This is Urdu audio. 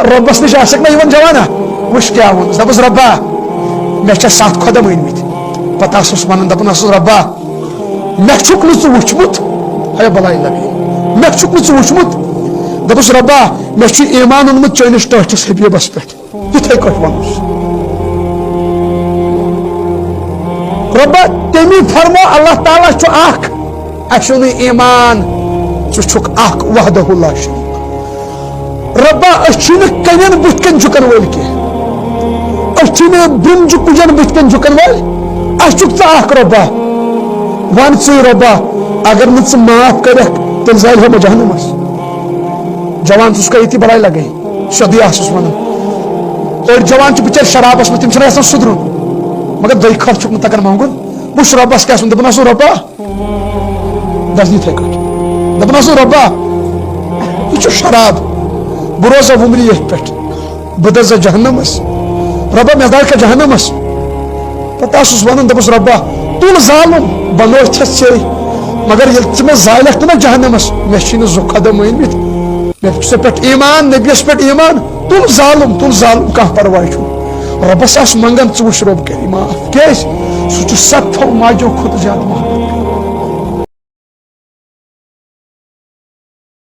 رۄبس نِش آسکھ نا یِوان جوانا وٕچھ کیٛاہ ووٚنُس دپُس رۄبا مےٚ چھےٚ 7 قدم أنۍمٕتۍ پتہٕ آسُس ونان دپان اوسُس رۄبا مےٚ چھُکھ نہٕ ژٕ وٕچھمُت ہے بلاے لگے مےٚ چھُکھ نہٕ ژٕ وٕچھمُت دپُس رۄبا مےٚ چھُ ایمان اوٚنمُت چٲنِس ٹٲٹھِس حبیٖبس پٮ۪ٹھ یِتھٕے کٲٹھۍ ووٚنُس رۄبا تٔمی فرمو اللہ تعالیٰ چھُ اکھ اَسہِ چھُ نہٕ ایمان ژٕ چھُکھ اکھ وحدہ لا شریٖک رۄبا أسۍ چھِنہٕ کَنٮ۪ن بٕتھِ کَنۍ جُکن وٲلۍ کینٛہہ أسۍ چھِنہٕ برٛونٛہہ کُجن بٕتھِ کَنۍ جُکن وٲلۍ اَسہِ چھُکھ ژٕ اکھ رۄبا وَن ژٕے رۄبا اگر نہٕ ژٕ معاف کَرکھ تیٚلہِ زالہِ ہے مےٚ جہنمس جوان ژٕ چھُکھا ییٚتی بلاے لگے سیٚودُے آسُس ونان أڑۍ جوان چھِ بِچٲرۍ شرابس منٛز تِم چھِنہٕ یژھان سُدرُن مگر دۄیہِ خٲر چھُکھ نہٕ تگان منٛگُن وٕچھ رۄبس کیٛاہ چھُ دپان اوسُس رۄبا دس یِتھٕے کٲٹھۍ دپان اوسُس رۄبا یہِ چھُ شراب بہٕ روزا وُمرِ ییٚتھۍ پٮ۪ٹھ بہٕ دزا جہنمس رۄبا مےٚ دالکھا جہنمس پتہٕ آسُس ونان دپُس رۄبا تُل زالُن بنوو چھس ژے مگر ییٚلہِ ژٕ مےٚ زالکھ تہٕ نا جہنمس مےٚ چھِی نہٕ 2 قدم أنۍمٕتۍ مےٚ چھُ ژےٚ پٮ۪ٹھ ایمان نبیس پٮ۪ٹھ ایمان تُل زالُن کانٛہہ پرواے چھُنہٕ رۄبس آس منگان ژٕ وٕچھ رۄب کَرِ معاف کیازِ سُہ چھُ 7 ماجو کھۄتہٕ زیادٕ محبت